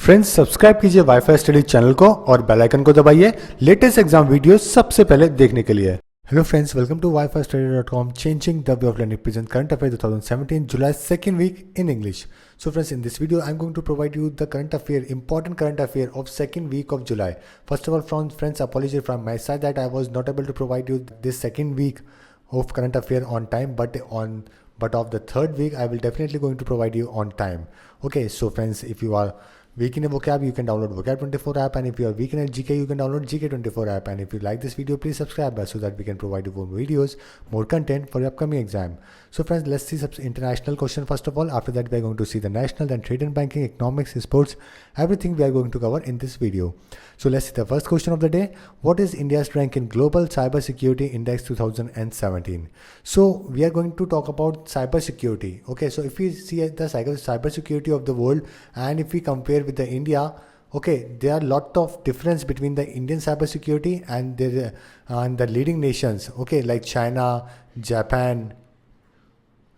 Friends subscribe कीजिए wifi study channel को और बेल आइकन को दबाइए लेटेस्ट एग्जाम वीडियो सबसे पहले देखने के लिए। Hello friends, welcome to wifistudy.com, changing the way of learning present current affairs 2017 July 2nd week in English. So friends, in this video I'm going to provide you the current affair, important current affair of second week of July. First of all, friends, apology from my side that I was not able to provide you this second week of current affair on time, but of the third week I will definitely going to provide you on time. Okay, so friends, if you are weak in a vocab, you can download vocab 24 app, and if you are weak in a GK, you can download GK 24 app. And if you like this video, please subscribe so that we can provide you more videos, more content for your upcoming exam. So friends, let's see some international question first of all. After that, we are going to see the national, then trade and banking, economics, sports, everything we are going to cover in this video. So let's see the first question of the day. What is India's rank in Global Cybersecurity Index 2017? So we are going to talk about cybersecurity. Okay, so if we see the cybersecurity of the world and if we compare with the India, okay, there are lot of difference between the Indian cybersecurity and the leading nations, okay, like China, Japan,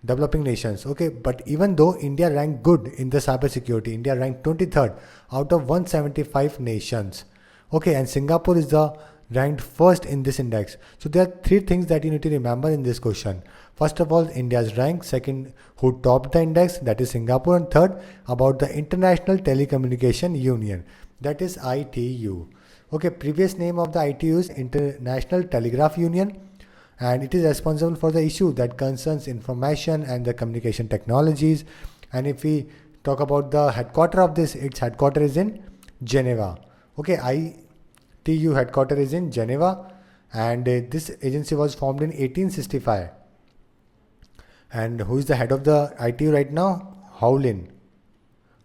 developing nations. Okay, but even though India ranked good in the cybersecurity, India ranked 23rd out of 175 nations. Okay, and Singapore is the ranked first in this index. So there are three things that you need to remember in this question. First of all, India's rank. Second, who topped the index, that is Singapore. And third, about the International Telecommunication Union, that is ITU. Okay, previous name of the ITU is International Telegraph Union, and it is responsible for the issue that concerns information and the communication technologies. And if we talk about the headquarter of this, its headquarter is in Geneva. Okay, ITU headquarter is in Geneva, and this agency was formed in 1865. And who is the head of the ITU right now? Howlin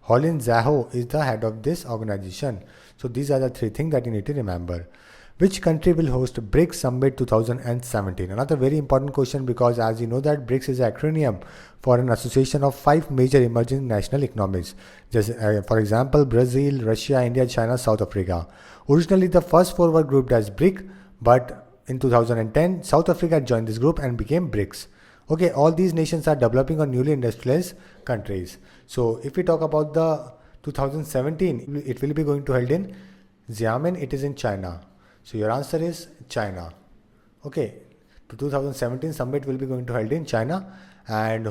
Zaho is the head of this organization. So these are the three things that you need to remember. Which country will host BRICS Summit 2017? Another very important question, because as you know that BRICS is an acronym for an association of 5 major emerging national economies. Just for example, Brazil, Russia, India, China, South Africa. Originally the first 4 were grouped as BRIC, but in 2010 South Africa joined this group and became BRICS. Okay, all these nations are developing or newly industrialized countries. So if we talk about the 2017, it will be going to held in Xiamen. It is in China. So your answer is China. Okay, the 2017 summit will be going to held in China, and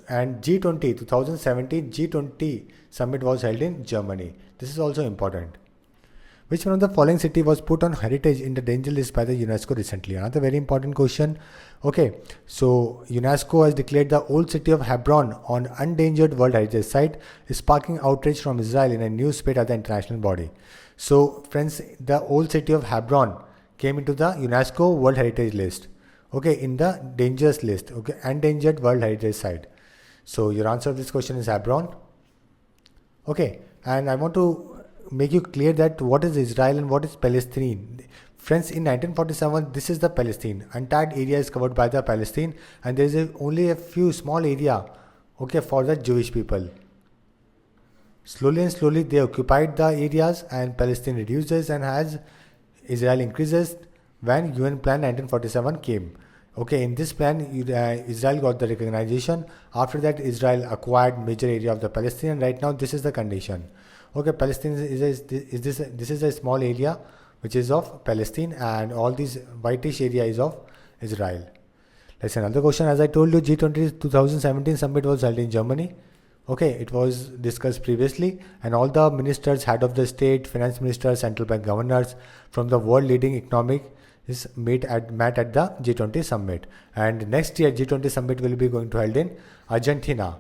G20 2017 G20 summit was held in Germany. This is also important. Which one of the following city was put on heritage in the danger list by the UNESCO recently? Another very important question. Okay, so UNESCO has declared the old city of Hebron on endangered World Heritage Site, sparking outrage from Israel in a news spread at the international body. So friends, the old city of Hebron came into the UNESCO World Heritage list. Okay, in the dangerous list. Okay, endangered World Heritage Site. So your answer of this question is Hebron. Okay, and I want to make you clear that what is Israel and what is Palestine. Friends, in 1947, this is the Palestine. Entire area is covered by the Palestine, and there is only a few small area, okay, for the Jewish people. Slowly and slowly they occupied the areas, and Palestine reduces, and as Israel increases when UN Plan 1947 came. Okay, in this plan, Israel got the recognition. After that, Israel acquired major area of the Palestine, and right now this is the condition. Okay, Palestine this is a small area which is of Palestine, and all these whitish area is of Israel. Let's see another question. As I told you, G20 2017 summit was held in Germany. Okay, it was discussed previously, and all the ministers, head of the state, finance ministers, central bank governors from the world leading economic is met at the G20 summit. And next year G20 summit will be going to held in Argentina.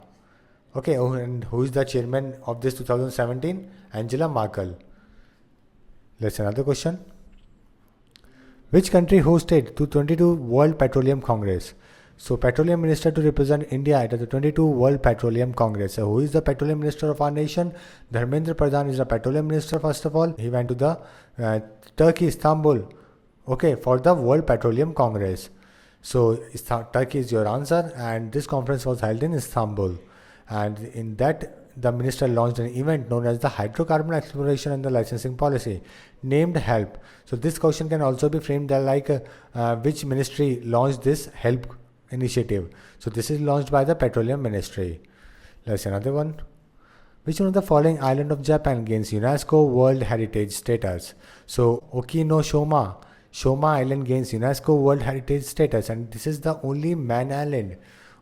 Okay, and who is the chairman of this 2017? Angela Merkel. Let's see another question. Which country hosted 2022 World Petroleum Congress? So Petroleum Minister to represent India at the 22 World Petroleum Congress. So who is the Petroleum Minister of our nation? Dharmendra Pradhan is the Petroleum Minister. First of all, he went to the Turkey, Istanbul, okay, for the World Petroleum Congress. So Turkey is your answer, and this conference was held in Istanbul. And in that, the minister launched an event known as the Hydrocarbon Exploration and the Licensing Policy, named HELP. So this question can also be framed like which ministry launched this HELP initiative. So this is launched by the Petroleum Ministry. Let's see another one. Which one of the following island of Japan gains UNESCO World Heritage status? So Okinoshima, Shoma Island gains UNESCO World Heritage status, and this is the only man island.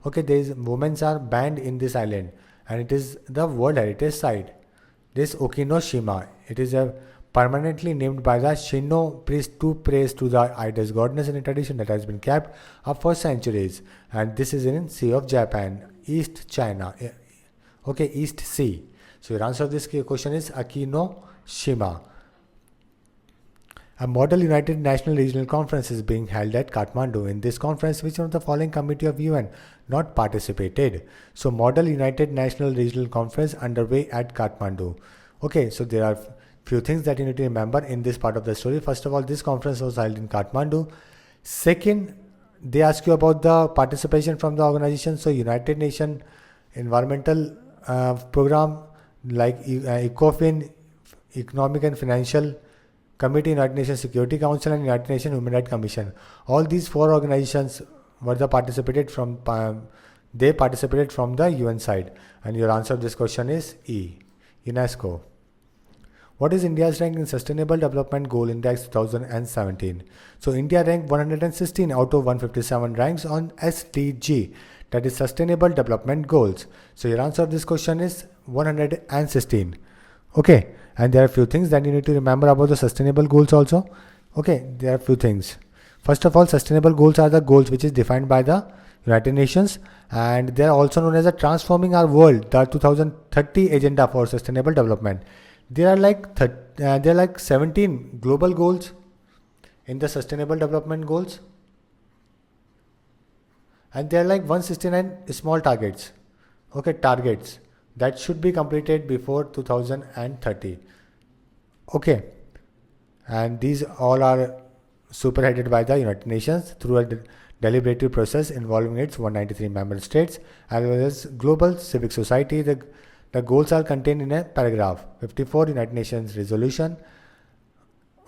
Okay, women are banned in this island, and it is the World Heritage Site. This Okinoshima, it is a permanently named by the Shinto priest to praise to the idol's goddess in a tradition that has been kept up for centuries. And this is in Sea of Japan, East China. Okay, East Sea. So your answer of this question is Okinoshima. A Model United National Regional Conference is being held at Kathmandu. In this conference, which one of the following committee of UN not participated? So Model United National Regional Conference underway at Kathmandu. Okay, so there are few things that you need to remember in this part of the story. First of all, this conference was held in Kathmandu. Second, they ask you about the participation from the organization. So United Nations Environmental Program like ECOFIN, Economic and Financial Committee, United Nations Security Council, and United Nations Human Rights Commission. All these four organizations were participated from the UN side. And your answer to this question is E, UNESCO. What is India's rank in Sustainable Development Goal Index 2017? So India ranked 116 out of 157 ranks on SDG, that is Sustainable Development Goals. So your answer to this question is 116. Okay, and there are a few things that you need to remember about the sustainable goals also. Okay, there are a few things. First of all, sustainable goals are the goals which is defined by the United Nations, and they are also known as a Transforming Our World, the 2030 Agenda for Sustainable Development. There are like 17 global goals in the Sustainable Development Goals, and there are like 169 small targets. Okay, targets that should be completed before 2030. Okay, and these all are superheaded by the United Nations through a deliberative process involving its 193 member states as well as global civic society. The goals are contained in a paragraph 54 United Nations resolution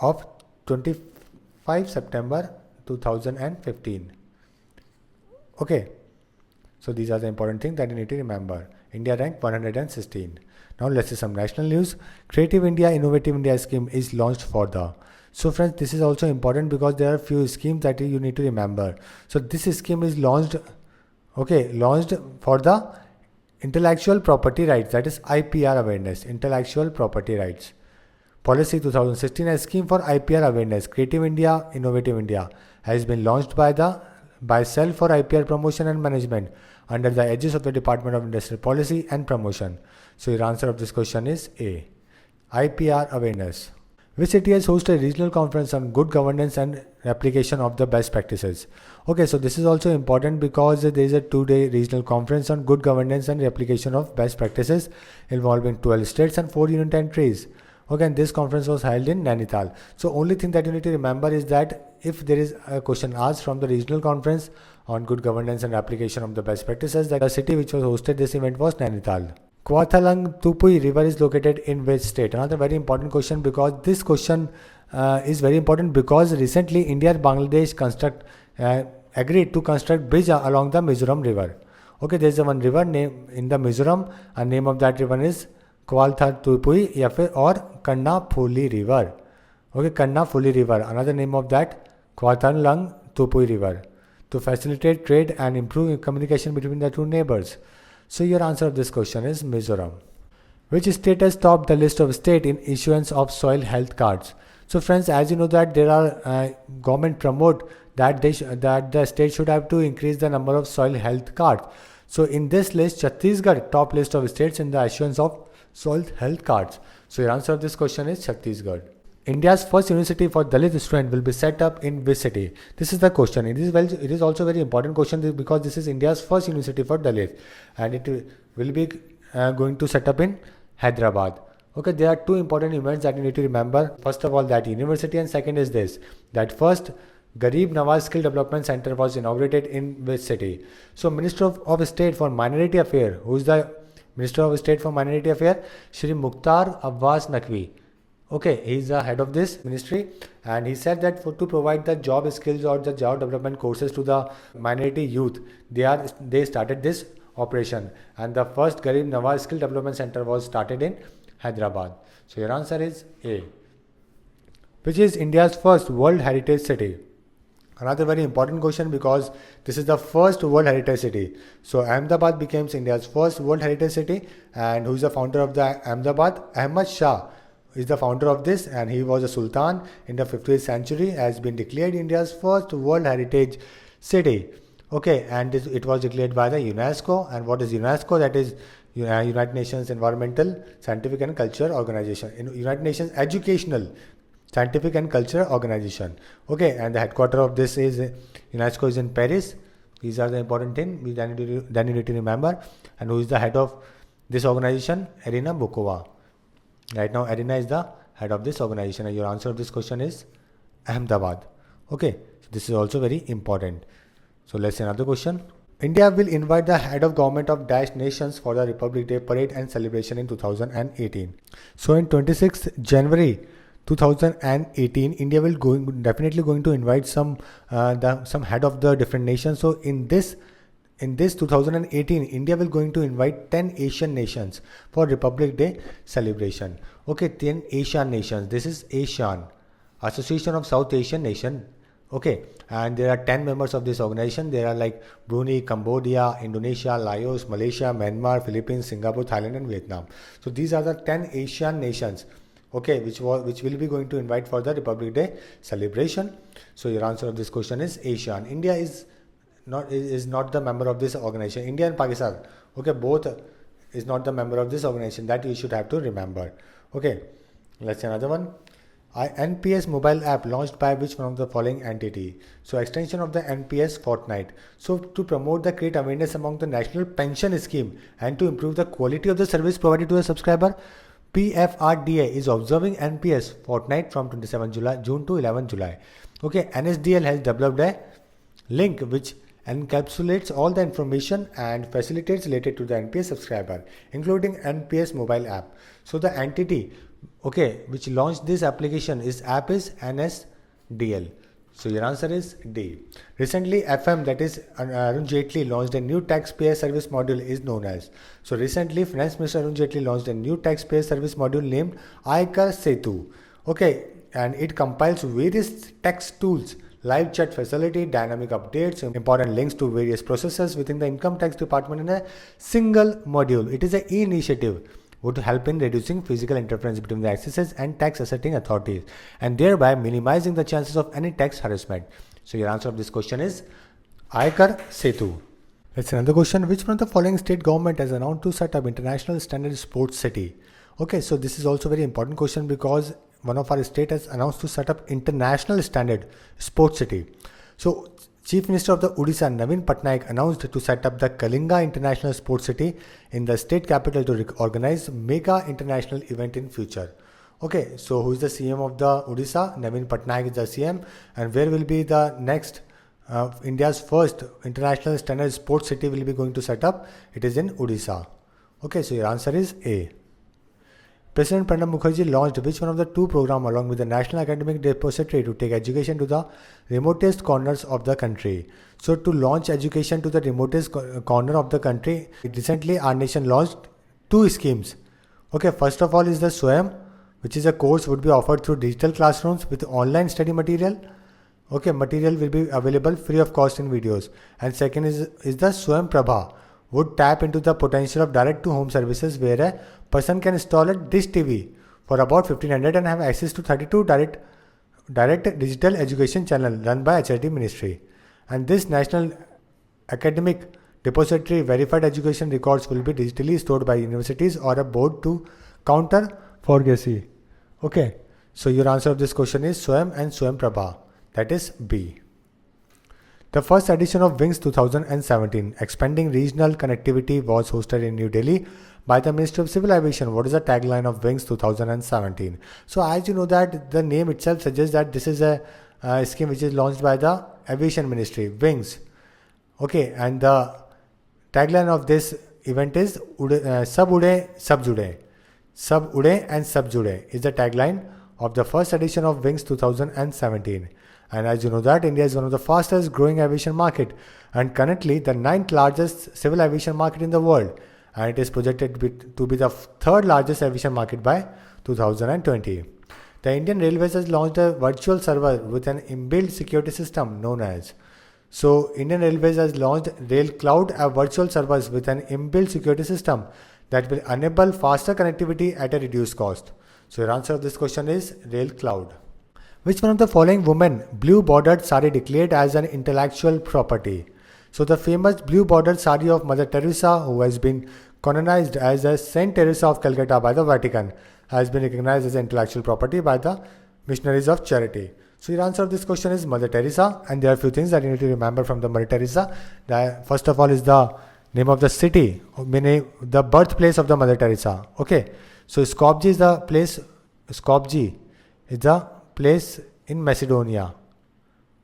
of 25 September 2015. Okay, so these are the important things that you need to remember. India ranked 116. Now let's see some national news. Creative India, Innovative India scheme is launched for the. So friends, this is also important because there are few schemes that you need to remember. So this scheme is launched for the intellectual property rights, that is IPR awareness, intellectual property rights. Policy 2016, a scheme for IPR awareness, Creative India, Innovative India, has been launched by Cell for IPR Promotion and Management under the aegis of the Department of Industrial Policy and Promotion. So your answer of this question is A, IPR awareness. Which city has hosted a regional conference on good governance and application of the best practices? Okay, so this is also important because there is a 2-day regional conference on good governance and application of best practices involving 12 states and 4 union territories. Okay, and this conference was held in Nainital. So only thing that you need to remember is that if there is a question asked from the regional conference on good governance and application of the best practices, that the city which was hosted this event was Nainital. Kwathalang Tupui river is located in which state? Another very important question, because this question is very important because recently India and Bangladesh agreed to construct bridge along the Mizoram river. Okay, there is one river name in the Mizoram, and name of that river is Kwalthar Tupui or Kannapuli river. Okay, Kannapuli river. Another name of that Kwathalang Tupui river, to facilitate trade and improve communication between the two neighbors. So your answer of this question is Mizoram. Which state has topped the list of state in issuance of soil health cards? So friends, as you know that there are government promote that that the state should have to increase the number of soil health cards. So in this list, Chhattisgarh top list of states in the issuance of soil health cards. So your answer of this question is Chhattisgarh. India's first university for Dalit student will be set up in which city? This is the question. It is also a very important question because this is India's first university for Dalit, and it will be going to set up in Hyderabad. Okay, there are two important events that you need to remember. First of all, that university, and second is this, that first Garib Nawaz Skill Development Center was inaugurated in which city? So Minister of State for Minority Affairs, who is the Minister of State for Minority Affairs? Shri Mukhtar Abbas Naqvi. Okay, he is the head of this ministry, and he said that to provide the job skills or the job development courses to the minority youth, they started this operation, and the first Garib Nawaz Skill Development Center was started in Hyderabad. So your answer is A. Which is India's first World Heritage City? Another very important question because this is the first World Heritage City. So Ahmedabad becomes India's first World Heritage City, and who is the founder of the Ahmedabad? Ahmad Shah is the founder of this, and he was a sultan in the 50th century, has been declared India's first World Heritage City. Okay, and it was declared by the UNESCO. And what is UNESCO? That is United Nations Environmental, Scientific and Culture Organization. United Nations Educational, Scientific and Culture Organization. Okay, and the headquarters of this is UNESCO is in Paris. These are the important things then you need to remember. And who is the head of this organization? Irina Bokova. Right now, Irina is the head of this organization, and your answer of this question is Ahmedabad. Okay, so this is also very important. So let's see another question. India will invite the head of government of dash nations for the Republic Day parade and celebration in 2018. So in 26th January 2018, India will definitely going to invite some head of the different nations. So in this 2018, India will going to invite 10 Asian nations for Republic Day celebration. Okay, 10 Asian nations. This is ASEAN, Association of South Asian Nation. Okay, and there are 10 members of this organization. There are like Brunei, Cambodia, Indonesia, Laos, Malaysia, Myanmar, Philippines, Singapore, Thailand, and Vietnam. So these are the 10 Asian nations. Okay, which will be going to invite for the Republic Day celebration. So your answer of this question is ASEAN. India is not the member of this organization. India and Pakistan, okay, both is not the member of this organization. That you should have to remember. Okay, let's see another one. NPS mobile app launched by which one of the following entity? So extension of the NPS Fortnite. So to promote the create awareness among the national pension scheme and to improve the quality of the service provided to the subscriber, PFRDA is observing NPS Fortnite from 27 June to 11 July. Okay, NSDL has developed a link which encapsulates all the information and facilitates related to the NPS subscriber, including NPS mobile app. So the entity, okay, which launched this application is NSDL. So your answer is D. Recently, FM, that is Arun Jaitley, launched a new taxpayer service module is known as. So recently, Finance Minister Arun Jaitley launched a new taxpayer service module named Aayakar Setu. Okay, and it compiles various tax tools, live chat facility, dynamic updates, important links to various processes within the income tax department in a single module. It is an e-initiative would help in reducing physical interference between the accesses and tax assessing authorities and thereby minimizing the chances of any tax harassment. So your answer of this question is Aayakar Setu. Let's see another question. Which one of the following state government has announced to set up international standard sports city? Okay, so this is also very important question because one of our state has announced to set up international standard sports city. So Chief Minister of the Odisha Naveen Patnaik announced to set up the Kalinga International Sports City in the state capital to organize mega international event in future. Okay, so who is the CM of the Odisha? Naveen Patnaik is the CM, and where will be the next India's first international standard sports city will be going to set up? It is in Odisha. Okay, so your answer is A. President Pranab Mukherjee launched which one of the two programs along with the National Academic Depository to take education to the remotest corners of the country? So to launch education to the remotest corner of the country, recently our nation launched two schemes. Okay, first of all is the SWAYAM, which is a course would be offered through digital classrooms with online study material. Okay, material will be available free of cost in videos. And second is the SWAYAM Prabha, would tap into the potential of direct-to-home services where a person can install a dish TV for about 1500 and have access to 32 direct digital education channel run by HRD Ministry. And this National Academic Depository verified education records will be digitally stored by universities or a board to counter forgery. Okay, so your answer of this question is SWAYAM and SWAYAM Prabha. That is B. The first edition of WINGS 2017, Expanding Regional Connectivity, was hosted in New Delhi by the Ministry of Civil Aviation. What is the tagline of WINGS 2017? So as you know that the name itself suggests that this is a scheme which is launched by the Aviation Ministry, WINGS. Okay, and the tagline of this event is Sab Ude, Sab Jude. Sab Ude and Sab Jude is the tagline of the first edition of WINGS 2017. And as you know that India is one of the fastest growing aviation market and currently the ninth largest civil aviation market in the world, and it is projected to be the third largest aviation market by 2020. The Indian Railways has launched a virtual server with an inbuilt security system known as. So Indian Railways has launched Rail Cloud, a virtual service with an inbuilt security system that will enable faster connectivity at a reduced cost. So your answer of this question is Rail Cloud. Which one of the following women blue bordered sari declared as an intellectual property? So the famous blue bordered sari of Mother Teresa, who has been canonized as a Saint Teresa of Calcutta by the Vatican, has been recognized as intellectual property by the Missionaries of Charity. So your answer of this question is Mother Teresa, and there are a few things that you need to remember from the Mother Teresa. First of all is the name of the city, meaning the birthplace of the Mother Teresa. Okay, so Skopje is the place. Skopje is the place in Macedonia.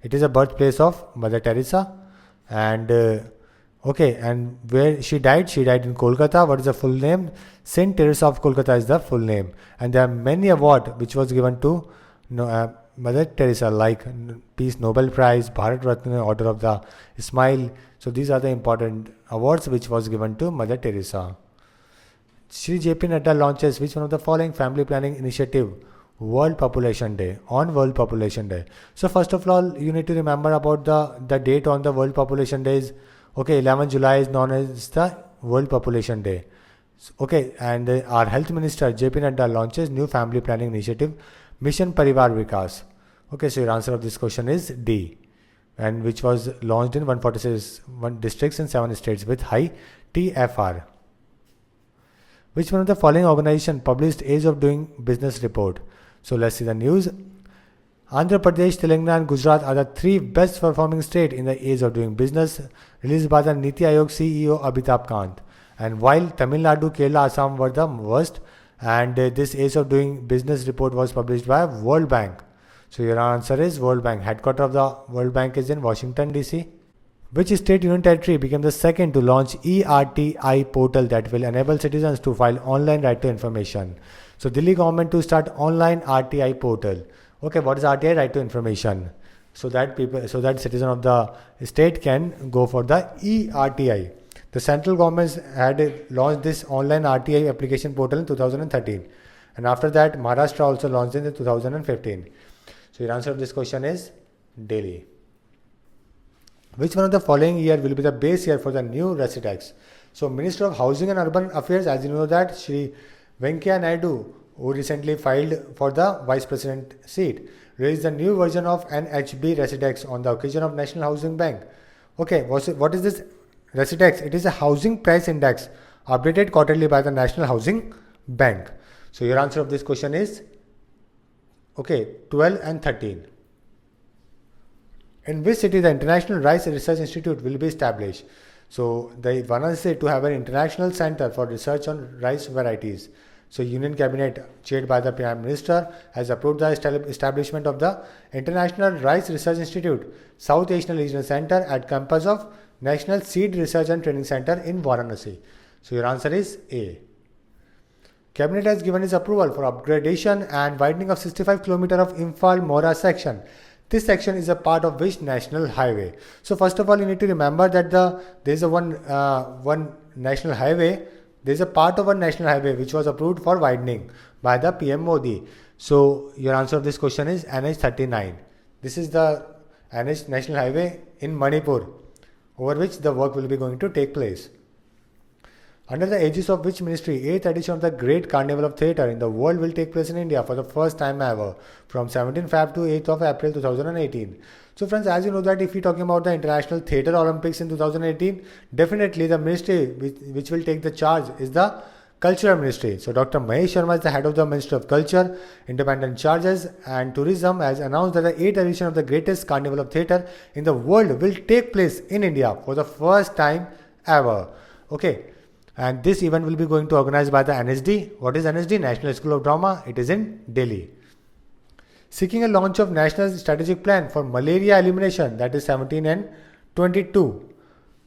It is a birthplace of Mother Teresa, and and where she died in Kolkata. What is the full name? Saint Teresa of Kolkata is the full name, and there are many awards which was given to Mother Teresa, like Peace Nobel Prize, Bharat Ratna, Order of the Smile. So these are the important awards which was given to Mother Teresa. Shri JP Nadda launches which one of the following family planning initiative World Population Day, on World Population Day. So first of all, you need to remember about the date on the World Population Day is, 11 July is known as the World Population Day. And our Health Minister JP Nadda launches new family planning initiative, Mission Parivar Vikas. So your answer of this question is D, and which was launched in 146 districts in 7 states with high TFR. Which one of the following organization published Age of Doing Business report? So let's see the news. Andhra Pradesh, Telangana and Gujarat are the 3 best performing states in the Age of Doing Business, released by the Niti Aayog CEO Amitabh Kant. And while Tamil Nadu, Kerala, Assam were the worst, and this Age of Doing Business report was published by World Bank. So your answer is World Bank. Headquarters of the World Bank is in Washington DC. Which state union territory became the second to launch ERTI portal that will enable citizens to file online right to information? So Delhi government to start online RTI portal. What is RTI? Right to information. So that citizen of the state can go for the ERTI. The central government had launched this online RTI application portal in 2013, and after that Maharashtra also launched in 2015. So your answer to this question is Delhi. Which one of the following year will be the base year for the new Resitex? So Minister of Housing and Urban Affairs, as you know that Shri Venkaiah Naidu, who recently filed for the Vice President seat, released the new version of NHB Resitex on the occasion of National Housing Bank. What is this Resitex? It is a housing price index updated quarterly by the National Housing Bank. So your answer of this question is 12 and 13. In which city the International Rice Research Institute will be established? So the Varanasi to have an international center for research on rice varieties. So Union Cabinet, chaired by the Prime Minister, has approved the establishment of the International Rice Research Institute, South Asian Regional Center at campus of National Seed Research and Training Center in Varanasi. So your answer is A. Cabinet has given its approval for upgradation and widening of 65 km of Imphal-Mora section. This section is a part of which national highway? So first of all, you need to remember that there is one national highway. There is a part of a national highway which was approved for widening by the PM Modi. So your answer of this question is NH39. This is the NH national highway in Manipur, over which the work will be going to take place. Under the aegis of which ministry 8th edition of the Great Carnival of Theatre in the world will take place in India for the first time ever from 17 Feb to 8th of April 2018. So friends, as you know that if we are talking about the International Theatre Olympics in 2018, definitely the ministry which will take the charge is the Cultural Ministry. So Dr. Mahesh Sharma is the head of the Ministry of Culture, Independent Charges and Tourism has announced that the 8th edition of the greatest carnival of theatre in the world will take place in India for the first time ever. And this event will be going to organized by the NSD. What is NSD? National School of Drama. It is in Delhi. Seeking a launch of National Strategic Plan for Malaria Elimination, that is 17 and 22.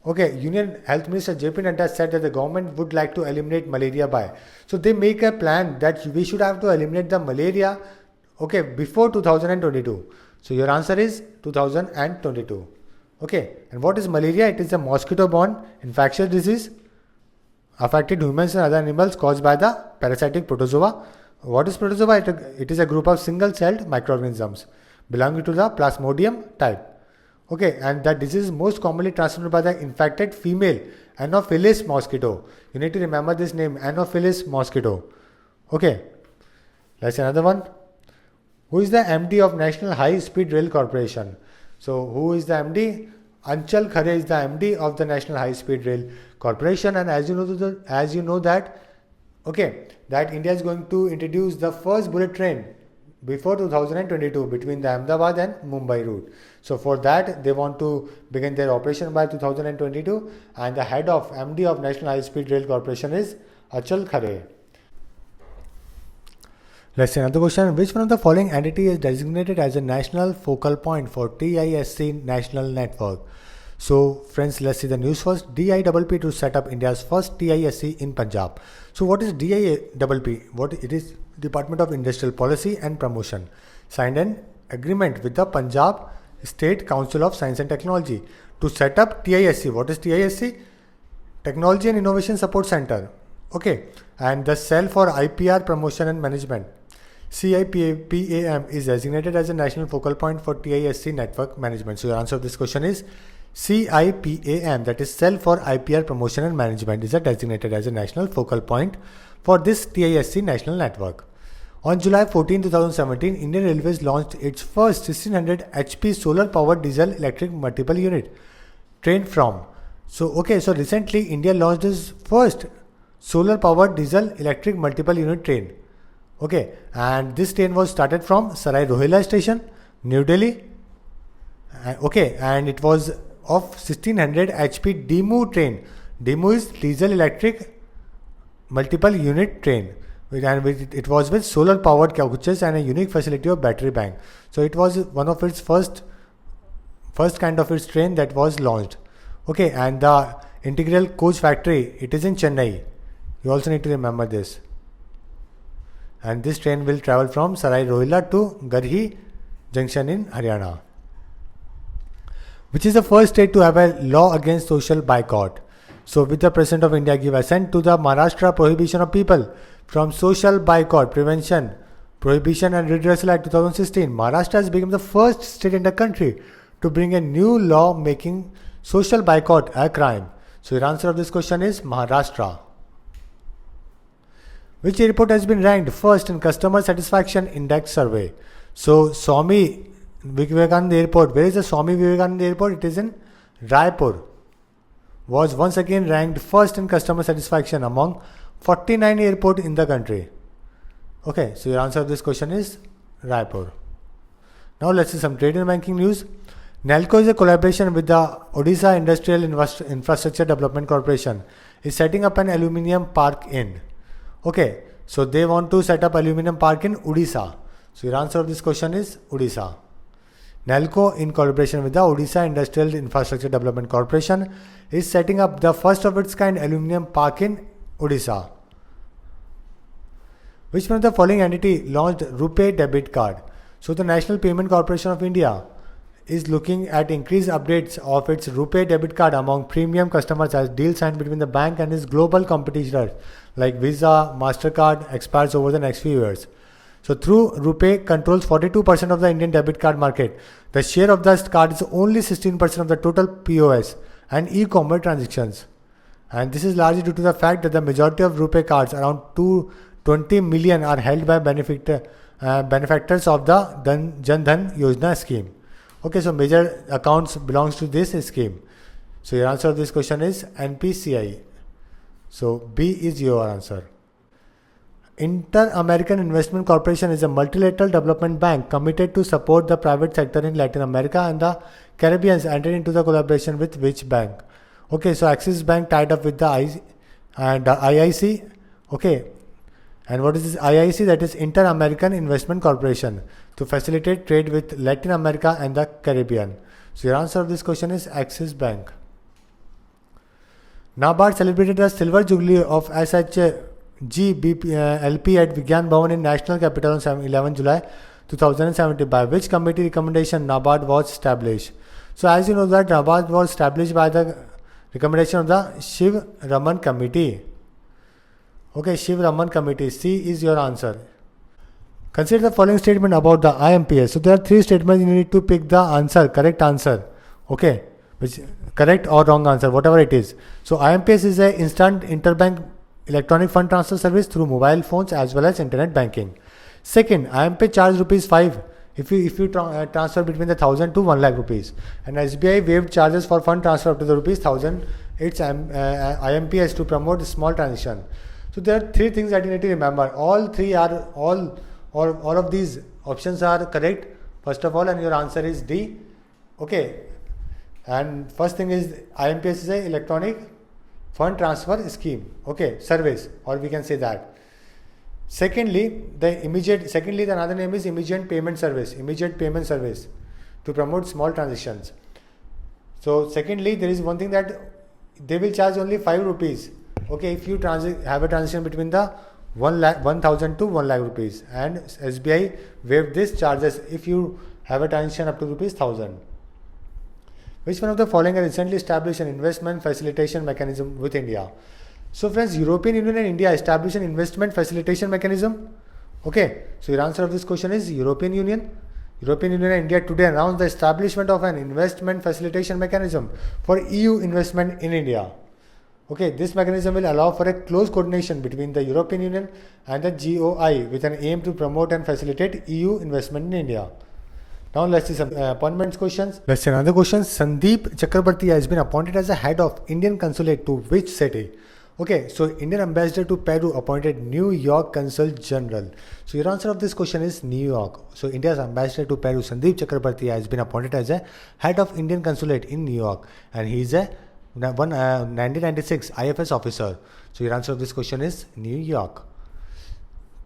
Union Health Minister JP Nadda said that the government would like to eliminate malaria by. So they make a plan that we should have to eliminate the malaria before 2022. So your answer is 2022. Okay, and what is malaria? It is a mosquito-borne infectious disease affected humans and other animals caused by the parasitic protozoa. What is protozoa? It is a group of single-celled microorganisms belonging to the Plasmodium type. Okay, and that disease is most commonly transmitted by the infected female Anopheles mosquito. You need to remember this name, Anopheles mosquito. Okay, let's see another one. Who is the MD of National High Speed Rail Corporation? So who is the MD? Anchal Khare is the MD of the National High Speed Rail Corporation, and as you know that India is going to introduce the first bullet train before 2022 between the Ahmedabad and Mumbai route. So for that they want to begin their operation by 2022, and the head of MD of National High Speed Rail Corporation is Achal Khare. Let's see another question. Which one of the following entity is designated as a national focal point for TISC national network? So friends, let's see the news first. DIPP to set up India's first TISC in Punjab. So what is DIPP? What it is? Department of Industrial Policy and Promotion signed an agreement with the Punjab State Council of Science and Technology to set up TISC. What is TISC? Technology and Innovation Support Center. Okay, and the Cell for IPR Promotion and Management, CIPAM, is designated as a national focal point for TISC network management. So your answer to this question is CIPAM, that is Cell for IPR Promotion and Management, is designated as a national focal point for this TISC national network. On July 14, 2017, Indian Railways launched its first 1600 HP solar powered diesel electric multiple unit train from. So recently India launched its first solar powered diesel electric multiple unit train. Okay, and this train was started from Sarai Rohila station, New Delhi. And it was of 1600 HP DEMU train. DEMU is diesel electric multiple unit train, and it was with solar powered coaches and a unique facility of battery bank. So it was one of its first kind of its train that was launched. Okay, and the integral coach factory, it is in Chennai. You also need to remember this. And this train will travel from Sarai Rohila to Garhi Junction in Haryana. Which is the first state to have a law against social boycott? So with the President of India give assent to the Maharashtra Prohibition of People from Social Boycott, Prevention, Prohibition and Redressal Act 2016, Maharashtra has become the first state in the country to bring a new law making social boycott a crime. So your answer of this question is Maharashtra. Which airport has been ranked first in Customer Satisfaction Index survey? So Swami Vivekananda Airport. Where is the Swami Vivekananda Airport? It is in Raipur. Was once again ranked first in customer satisfaction among 49 airports in the country. Okay, so your answer to this question is Raipur. Now let's see some trade and banking news. NELCO is a collaboration with the Odisha Industrial Infrastructure Development Corporation is setting up an aluminium park in. Okay, so they want to set up aluminium park in Odisha. So your answer of this question is Odisha. NELCO, in collaboration with the Odisha Industrial Infrastructure Development Corporation, is setting up the first of its kind aluminium park in Odisha. Which one of the following entity launched RuPay debit card? So the National Payment Corporation of India is looking at increased updates of its RuPay debit card among premium customers as deals signed between the bank and its global competitors like Visa, MasterCard expires over the next few years. So through RuPay controls 42% of the Indian debit card market. The share of the card is only 16% of the total POS and e-commerce transactions. And this is largely due to the fact that the majority of RuPay cards, around 220 million, are held by benefactors of the Jan Dhan Yojana scheme. Okay, so major accounts belongs to this scheme. So your answer to this question is NPCI. So B is your answer. Inter-American Investment Corporation is a multilateral development bank committed to support the private sector in Latin America and the Caribbean. Entered into the collaboration with which bank? Okay, so Axis Bank tied up with the IIC. Okay, and what is this IIC? That is Inter-American Investment Corporation, to facilitate trade with Latin America and the Caribbean. So your answer of this question is Axis Bank. NABARD celebrated the silver jubilee of SHGBLP at Vigyan Bhavan in National Capital on 11 July 2017. By which committee recommendation NABARD was established? So as you know that NABARD was established by the recommendation of the Shiv Raman Committee. Okay, Shiv Raman Committee. C is your answer. Consider the following statement about the IMPS. So there are three statements. You need to pick the answer, correct answer. Okay, which correct or wrong answer, whatever it is. So IMPS is a instant interbank electronic fund transfer service through mobile phones as well as internet banking. Second, IMPS charge rupees 5 if you transfer between the 1000 to 1 lakh rupees, and SBI waived charges for fund transfer up to the rupees 1000. It's IMPS to promote small transaction. So there are three things that you need to remember. All three are all of these options are correct first of all, and your answer is D. Okay, and first thing is IMPS is a electronic fund transfer scheme, okay, service, or we can say that. Secondly, the another name is immediate payment service to promote small transactions. So secondly, there is one thing that they will charge only 5 rupees, okay, if you have a transaction between the 1,000 to 1 lakh rupees, and SBI waived this charges if you have a transaction up to rupees 1,000. Which one of the following are recently established an investment facilitation mechanism with India? So friends, European Union and India established an investment facilitation mechanism. Okay, so your answer of this question is European Union. European Union and India today announced the establishment of an investment facilitation mechanism for EU investment in India. Okay, this mechanism will allow for a close coordination between the European Union and the GOI with an aim to promote and facilitate EU investment in India. Now let's see some appointments questions. Let's see another question. Sandeep Chakrabarti has been appointed as the head of Indian consulate to which city? Okay, so Indian ambassador to Peru appointed New York Consul General. So your answer of this question is New York. So India's ambassador to Peru, Sandeep Chakrabarti, has been appointed as a head of Indian consulate in New York, and he is a 1996 IFS officer. So your answer of this question is New York.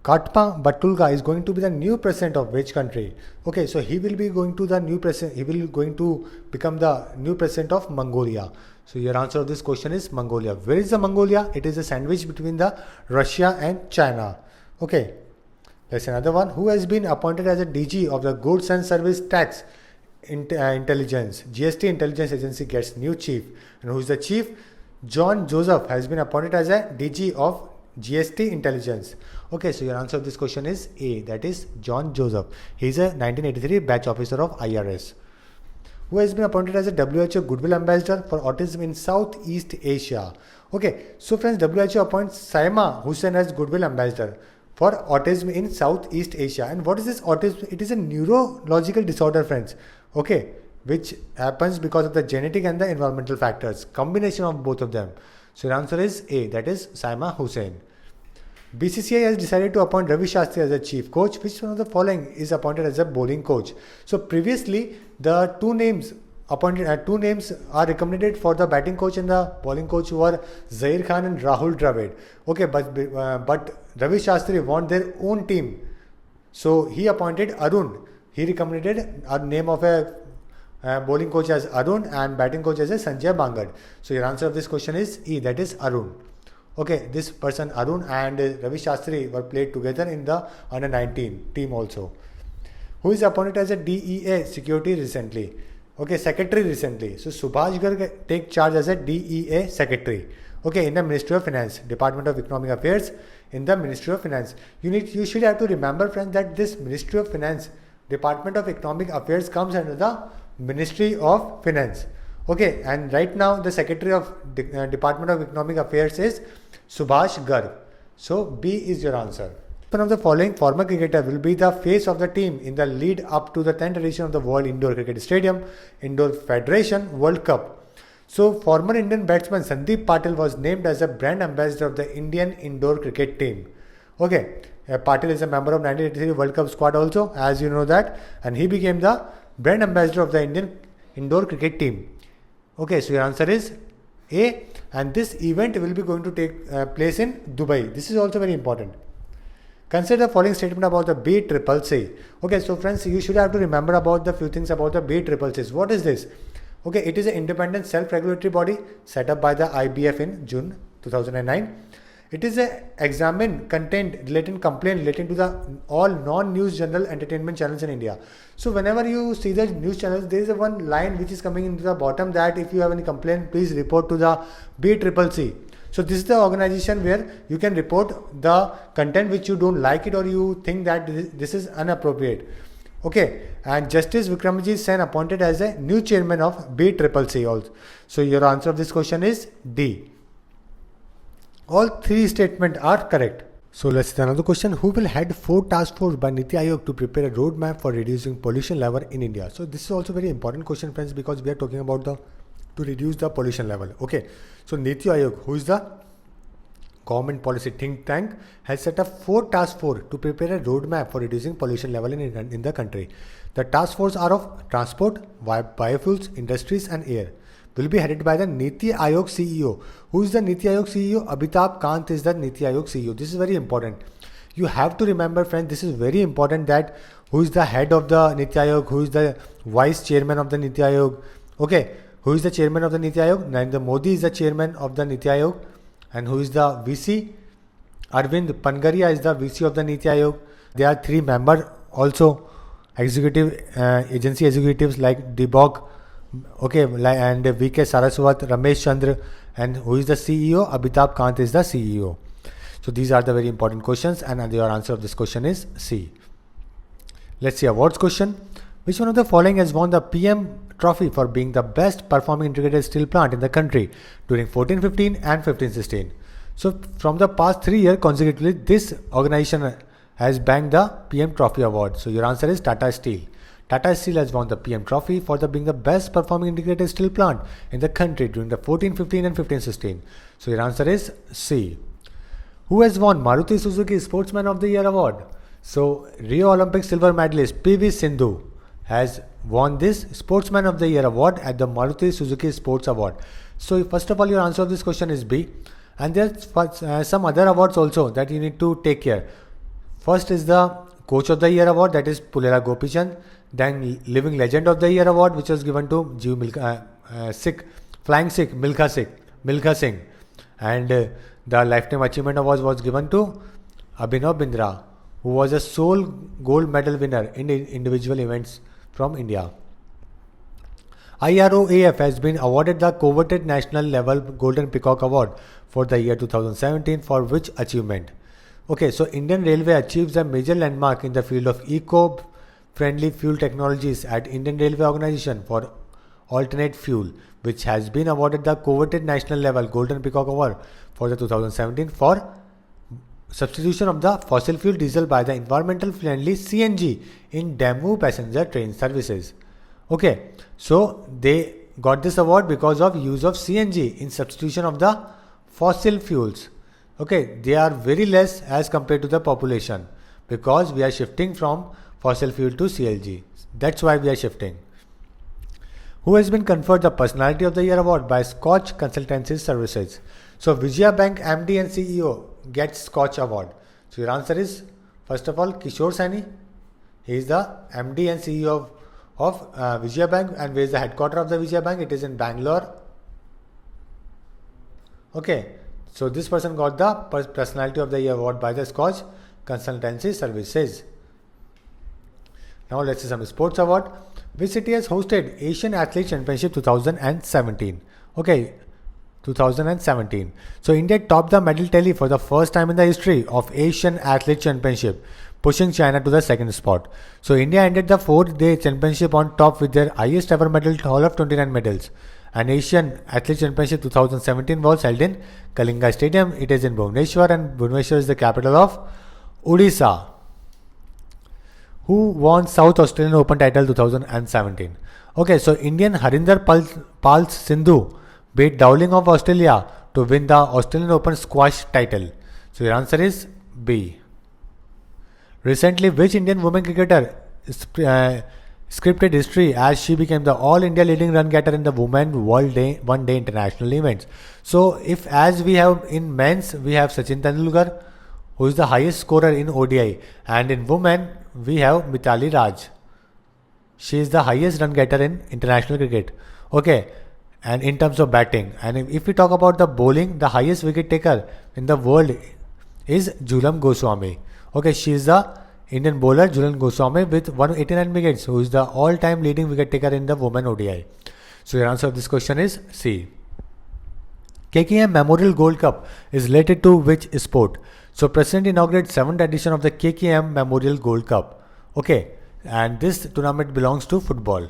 Katma Batulga is going to be the new president of which country? Okay, so he will be going to the new president. He will going to become the new president of Mongolia. So your answer of this question is Mongolia. Where is the Mongolia? It is a sandwich between the Russia and China. Okay, there's another one. Who has been appointed as a DG of the Goods and Service Tax Intelligence? GST Intelligence Agency gets new chief. And who is the chief? John Joseph has been appointed as a DG of GST Intelligence. Okay, so your answer of this question is A, that is John Joseph. He is a 1983 batch officer of IRS. Who has been appointed as a WHO Goodwill Ambassador for Autism in Southeast Asia? Okay, so friends, WHO appoints Saima Hussain as Goodwill Ambassador for Autism in Southeast Asia. And what is this autism? It is a neurological disorder, friends. Okay, which happens because of the genetic and the environmental factors, combination of both of them. So your answer is A, that is Saima Hussain. BCCI has decided to appoint Ravi Shastri as a chief coach. Which one of the following is appointed as a bowling coach? So previously, the two names are recommended for the batting coach and the bowling coach were Zair Khan and Rahul Dravid. Okay, but Ravi Shastri want their own team, so he appointed Arun. He recommended a name of a bowling coach as Arun and batting coach as a Sanjay Bangad. So your answer of this question is E, that is Arun. Okay, this person Arun and Ravi Shastri were played together in the under 19 team also. Who is appointed as a DEA security recently? Okay, secretary recently. So Subhash Garg take charge as a DEA secretary. Okay, in the Ministry of Finance, Department of Economic Affairs in the Ministry of Finance. You should have to remember, friends, that this Ministry of Finance, Department of Economic Affairs comes under the Ministry of Finance. Okay, and right now the Secretary of Department of Economic Affairs is Subhash Garg. So B is your answer. One of the following former cricketer will be the face of the team in the lead up to the 10th edition of the World Indoor Cricket Stadium Indoor Federation World Cup. So former Indian batsman Sandeep Patil was named as a brand ambassador of the Indian indoor cricket team. Okay, Patil is a member of 1983 World Cup squad also, as you know that, and he became the brand ambassador of the Indian indoor cricket team. Okay, so your answer is A, and this event will be going to take place in Dubai. This is also very important. Consider the following statement about the BCCC. Okay, so friends, you should have to remember about the few things about the BCCC. What is this? Okay, it is an independent self-regulatory body set up by the IBF in June 2009. It is a examine content relating complaint relating to the all non-news general entertainment channels in India. So whenever you see the news channels, there is a one line which is coming into the bottom that if you have any complaint, please report to the BCCC. So this is the organization where you can report the content which you don't like it or you think that this is inappropriate. Okay, and Justice Vikramjit Sen appointed as a new chairman of BCCC also. So your answer of this question is D. All three statements are correct. So let's see another question. Who will head 4 task force by Niti Aayog to prepare a roadmap for reducing pollution level in India? So this is also very important question, friends, because we are talking about to reduce the pollution level. Okay, so Niti Aayog, who is the government policy think tank, has set up 4 task force to prepare a roadmap for reducing pollution level in the country. The task force are of transport, biofuels, industries and air. Will be headed by the Niti Aayog CEO. Who is the Niti Aayog CEO? Amitabh Kant is the Niti Aayog CEO. This is very important. You have to remember, friends, this is very important that who is the head of the Niti Aayog, who is the vice chairman of the Niti Aayog. Okay, who is the chairman of the Niti Aayog? Narendra Modi is the chairman of the Niti Aayog. And who is the VC? Arvind Pangaria is the VC of the Niti Aayog. There are 3 members also, executive agency executives like Dibok, okay, and VK Saraswat, Ramesh Chandra, and who is the CEO? Amitabh Kant is the CEO. So these are the very important questions, and your answer of this question is C. Let's see awards question. Which one of the following has won the PM trophy for being the best performing integrated steel plant in the country during 14-15 and 15-16? So from the past 3 years consecutively, this organization has bagged the PM trophy award. So your answer is Tata Steel. Tata Steel has won the PM trophy for being the best performing integrated steel plant in the country during the 14-15 and 15-16. So your answer is C. Who has won Maruti Suzuki Sportsman of the Year award? So Rio Olympic silver medalist PV Sindhu has won this Sportsman of the Year award at the Maruti Suzuki Sports Award. So first of all, your answer of this question is B. And there's some other awards also that you need to take care. First is the Coach of the Year award, that is Pullela Gopichand. Then Living Legend of the Year award, which was given to Flying Sikh, Milkha Singh. And the Lifetime Achievement Award was given to Abhinav Bindra, who was a sole gold medal winner in individual events from India. IROAF has been awarded the coveted national level Golden Peacock Award for the year 2017 for which achievement? Okay, so Indian Railway achieves a major landmark in the field of eco-friendly fuel technologies at Indian Railway Organization for Alternate Fuel, which has been awarded the coveted national level Golden Peacock Award for the 2017 for substitution of the fossil fuel diesel by the environmental friendly CNG in Damu passenger train services. Okay, so they got this award because of use of CNG in substitution of the fossil fuels. Okay, they are very less as compared to the population because we are shifting from fossil fuel to CNG. That's why we are shifting. Who has been conferred the Personality of the Year award by Scotch Consultancy Services? So Vijaya Bank MD and CEO gets Scotch award. So your answer is, first of all, Kishore Saini. He is the MD and CEO of Vijaya Bank. And where is the headquarters of the Vijaya Bank? It is in Bangalore. Okay, so this person got the Personality of the Year award by the Scotch Consultancy Services. Now let's see some sports award. Which city has hosted Asian Athlete Championship 2017? Okay, 2017. So India topped the medal tally for the first time in the history of Asian Athlete Championship, pushing China to the second spot. So India ended the 4-day championship on top with their highest ever medal haul of 29 medals. And Asian Athlete Championship 2017 was held in Kalinga Stadium. It is in Bhubaneswar, and Bhubaneswar is the capital of Odisha. Who won South Australian Open title 2017? Okay, so Indian Harinder Pal Sindhu beat Dowling of Australia to win the Australian Open squash title. So your answer is B. Recently, which Indian women cricketer scripted history as she became the All India leading run getter in the Women World Day One Day International events? So if as we have in men's, we have Sachin Tendulkar, who is the highest scorer in ODI, and in women we have Mithali Raj. She is the highest run getter in international cricket. Okay, and in terms of batting, and if we talk about the bowling, the highest wicket taker in the world is Jhulan Goswami. Okay, she is the Indian bowler Jhulan Goswami with 189 wickets, who is the all-time leading wicket taker in the women ODI. So your answer of this question is C. KKM Memorial Gold Cup is related to which sport? So President inaugurates 7th edition of the KKM Memorial Gold Cup. Okay, and this tournament belongs to football.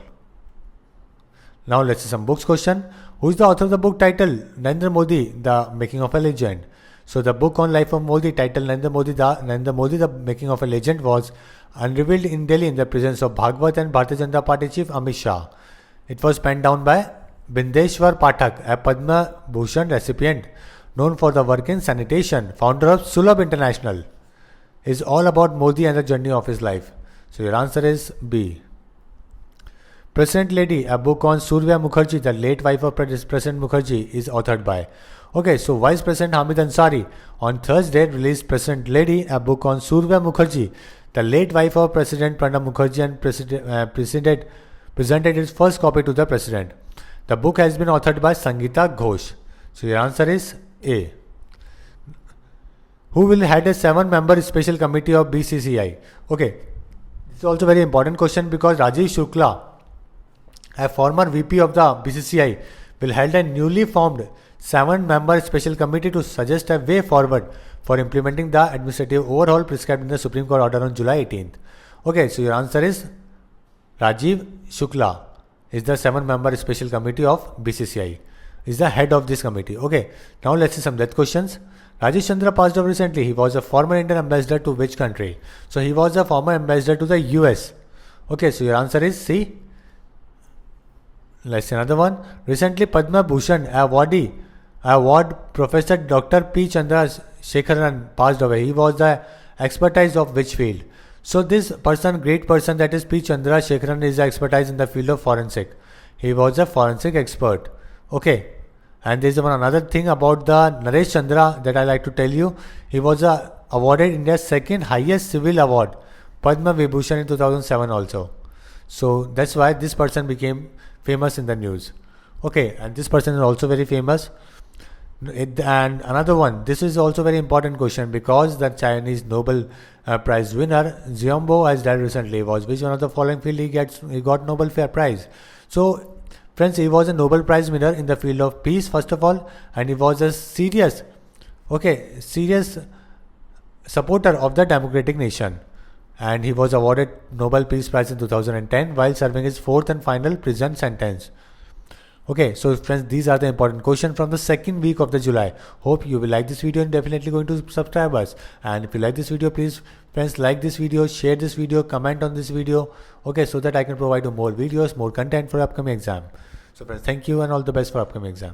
Now let's see some books question. Who is the author of the book titled Narendra Modi, The Making of a Legend? So the book on life of Modi titled Narendra Modi, The Making of a Legend was unrevealed in Delhi in the presence of Bhagwat and Bharatiya Janata Party chief Amit Shah. It was penned down by Bindeshwar Pathak, a Padma Bhushan recipient known for the work in sanitation, founder of Sulabh International. Is all about Modi and the journey of his life. So your answer is B. President Lady, a book on Surya Mukherjee, the late wife of President Mukherjee, is authored by. Okay, so Vice President Hamid Ansari on Thursday released President Lady, a book on Surya Mukherjee, the late wife of President Pranab Mukherjee, and presented its first copy to the President. The book has been authored by Sangeeta Ghosh. So your answer is A. Who will head a 7-member special committee of BCCI? Okay, it's also a very important question because Rajiv Shukla, a former VP of the BCCI, will head a newly formed 7-member special committee to suggest a way forward for implementing the administrative overhaul prescribed in the Supreme Court order on July 18th. Okay, so your answer is Rajiv Shukla is the 7-member special committee of BCCI, is the head of this committee. Okay, now let's see some death questions. Rajesh Chandra passed away recently. He was a former Indian ambassador to which country? So he was a former ambassador to the US. Okay, so your answer is C. Let's see another one. Recently, Padma Bhushan award Professor Dr. P. Chandra Shekharan passed away. He was the expertise of which field? So this person, great person, that is P. Chandra Shekharan, is the expertise in the field of forensic. He was a forensic expert. Okay. And there is another thing about the Naresh Chandra that I like to tell you. He was awarded India's second highest civil award, Padma Vibhushan, in 2007 also. So that's why this person became famous in the news. Okay, and this person is also very famous. And another one, this is also very important question because the Chinese Nobel Prize winner Xiaobo has died recently. Was which one of the following field he got Nobel Prize? So friends, he was a Nobel Prize winner in the field of peace first of all, and he was a serious supporter of the democratic nation, and he was awarded Nobel Peace Prize in 2010 while serving his 4th and final prison sentence. Okay, so friends, these are the important questions from the second week of the July. Hope you will like this video and definitely going to subscribe us. And if you like this video, please friends like this video, share this video, comment on this video. Okay, so that I can provide you more videos, more content for upcoming exam. So friends, thank you and all the best for upcoming exam.